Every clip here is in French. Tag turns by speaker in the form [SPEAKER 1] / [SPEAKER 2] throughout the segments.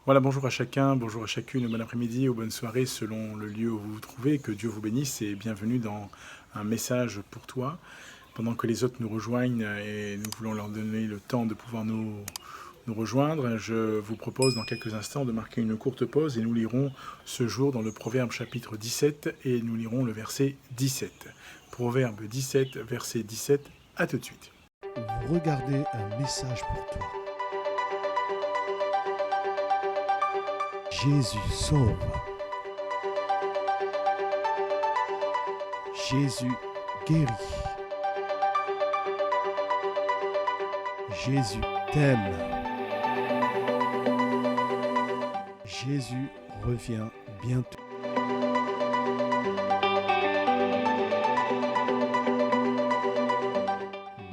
[SPEAKER 1] Voilà, bonjour à chacun, bonjour à chacune, bon après-midi ou bonne soirée selon le lieu où vous vous trouvez. Que Dieu vous bénisse et bienvenue dans un message pour toi. Pendant que les autres nous rejoignent et nous voulons leur donner le temps de pouvoir nous rejoindre, je vous propose dans quelques instants de marquer une courte pause et nous lirons ce jour dans le Proverbe chapitre 17 et nous lirons le verset 17. Proverbe 17, verset 17, à tout de suite.
[SPEAKER 2] Vous regardez un message pour toi. Jésus sauve. Jésus guérit. Jésus t'aime. Jésus revient bientôt.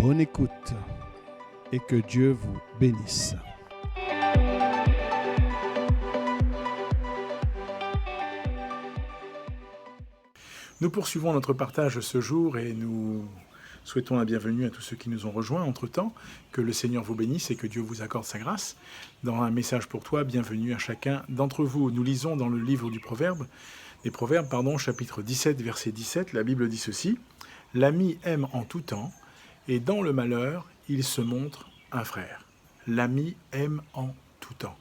[SPEAKER 2] Bonne écoute et que Dieu vous bénisse.
[SPEAKER 1] Nous poursuivons notre partage ce jour et nous souhaitons la bienvenue à tous ceux qui nous ont rejoints entre-temps. Que le Seigneur vous bénisse et que Dieu vous accorde sa grâce. Dans un message pour toi, bienvenue à chacun d'entre vous. Nous lisons dans le livre des Proverbes, chapitre 17, verset 17, la Bible dit ceci. « L'ami aime en tout temps, et dans le malheur, il se montre un frère. » L'ami aime en tout temps.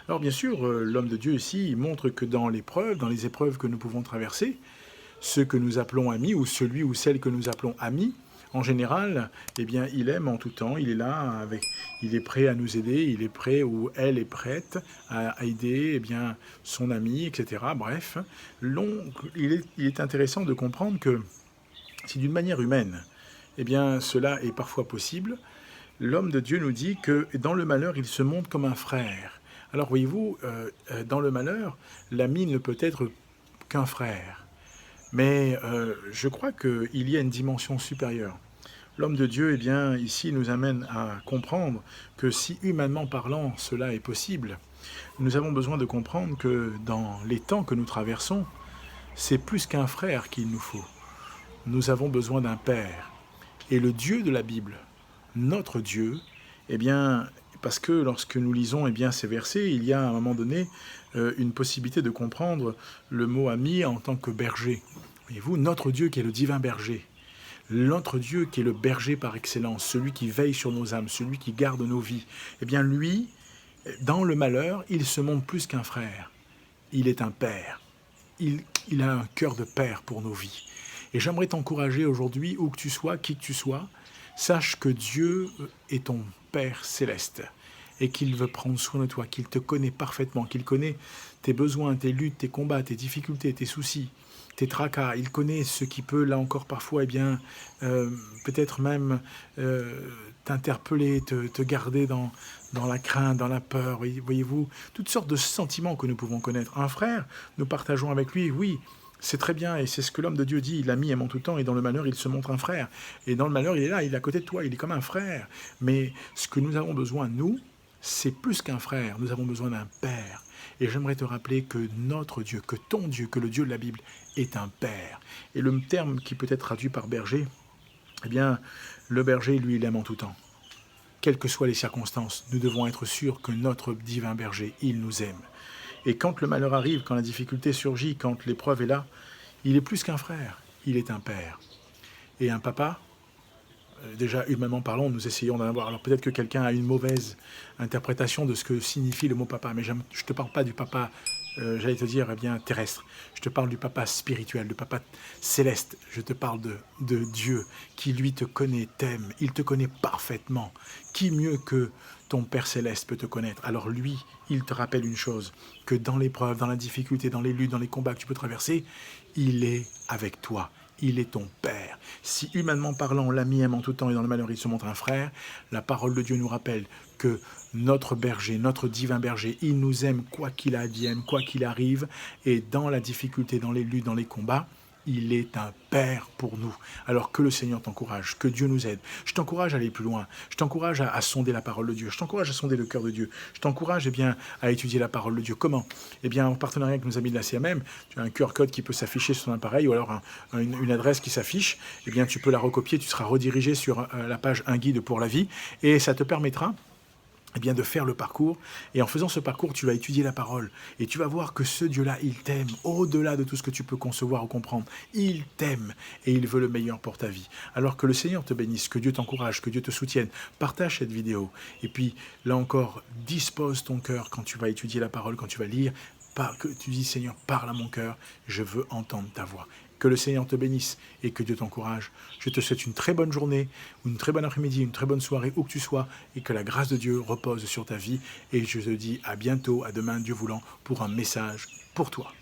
[SPEAKER 1] Alors bien sûr, l'homme de Dieu ici, il montre que dans les épreuves que nous pouvons traverser, ceux que nous appelons amis, ou celui ou celle que nous appelons amis, en général, eh bien, il aime en tout temps, il est là, il est prêt à nous aider, il est prêt ou elle est prête à aider eh bien, son ami, etc. Bref, il est intéressant de comprendre que si d'une manière humaine, eh bien, cela est parfois possible, l'homme de Dieu nous dit que dans le malheur, il se montre comme un frère. Alors voyez-vous, dans le malheur, l'ami ne peut être qu'un frère. Mais je crois qu'il y a une dimension supérieure. L'homme de Dieu, eh bien, ici, nous amène à comprendre que si humainement parlant, cela est possible, nous avons besoin de comprendre que dans les temps que nous traversons, c'est plus qu'un frère qu'il nous faut. Nous avons besoin d'un père. Et le Dieu de la Bible, notre Dieu, eh bien, parce que lorsque nous lisons eh bien, ces versets, il y a à un moment donné une possibilité de comprendre le mot ami en tant que berger. Voyez-vous, notre Dieu qui est le divin berger, notre Dieu qui est le berger par excellence, celui qui veille sur nos âmes, celui qui garde nos vies, eh bien lui, dans le malheur, il se montre plus qu'un frère. Il est un père. Il a un cœur de père pour nos vies. Et j'aimerais t'encourager aujourd'hui, où que tu sois, qui que tu sois, sache que Dieu est ton Père céleste et qu'il veut prendre soin de toi, qu'il te connaît parfaitement, qu'il connaît tes besoins, tes luttes, tes combats, tes difficultés, tes soucis, tes tracas. Il connaît ce qui peut, là encore parfois, eh bien, peut-être même t'interpeller, te garder dans la crainte, dans la peur. Voyez-vous, toutes sortes de sentiments que nous pouvons connaître. Un frère, nous partageons avec lui, oui, c'est très bien, et c'est ce que l'homme de Dieu dit, l'ami aime en tout temps, et dans le malheur, il se montre un frère. Et dans le malheur, il est là, il est à côté de toi, il est comme un frère. Mais ce que nous avons besoin, nous, c'est plus qu'un frère, nous avons besoin d'un père. Et j'aimerais te rappeler que notre Dieu, que ton Dieu, que le Dieu de la Bible est un père. Et le terme qui peut être traduit par berger, eh bien, le berger, lui, il aime en tout temps. Quelles que soient les circonstances, nous devons être sûrs que notre divin berger, il nous aime. Et quand le malheur arrive, quand la difficulté surgit, quand l'épreuve est là, il est plus qu'un frère, il est un père. Et un papa, déjà humainement parlant, nous essayons d'en avoir. Alors peut-être que quelqu'un a une mauvaise interprétation de ce que signifie le mot papa, mais je ne te parle pas du papa, j'allais te dire, eh bien, terrestre. Je te parle du papa spirituel, du papa céleste. Je te parle de Dieu qui, lui, te connaît, t'aime. Il te connaît parfaitement. Qui mieux que ton Père céleste peut te connaître? Alors lui, il te rappelle une chose, que dans l'épreuve, dans la difficulté, dans les luttes, dans les combats que tu peux traverser, il est avec toi. Il est ton Père. Si humainement parlant, l'ami aime en tout temps et dans le malheur, il se montre un frère, la parole de Dieu nous rappelle que notre berger, notre divin berger, il nous aime quoi qu'il advienne, quoi qu'il arrive, et dans la difficulté, dans les luttes, dans les combats, il est un Père pour nous. Alors que le Seigneur t'encourage, que Dieu nous aide. Je t'encourage à aller plus loin. Je t'encourage à sonder la parole de Dieu. Je t'encourage à sonder le cœur de Dieu. Je t'encourage bien, à étudier la parole de Dieu. Comment? Eh bien, en partenariat avec nos amis de la CMM, tu as un QR code qui peut s'afficher sur ton appareil ou alors une adresse qui s'affiche. Eh bien, tu peux la recopier. Tu seras redirigé sur la page Un guide pour la vie et ça te permettra eh bien, de faire le parcours. Et en faisant ce parcours, tu vas étudier la parole. Et tu vas voir que ce Dieu-là, il t'aime au-delà de tout ce que tu peux concevoir ou comprendre. Il t'aime et il veut le meilleur pour ta vie. Alors que le Seigneur te bénisse, que Dieu t'encourage, que Dieu te soutienne. Partage cette vidéo. Et puis, là encore, dispose ton cœur quand tu vas étudier la parole, quand tu vas lire. Que tu dis, Seigneur, parle à mon cœur. Je veux entendre ta voix. Que le Seigneur te bénisse et que Dieu t'encourage. Je te souhaite une très bonne journée, une très bonne après-midi, une très bonne soirée, où que tu sois, et que la grâce de Dieu repose sur ta vie. Et je te dis à bientôt, à demain, Dieu voulant, pour un message pour toi.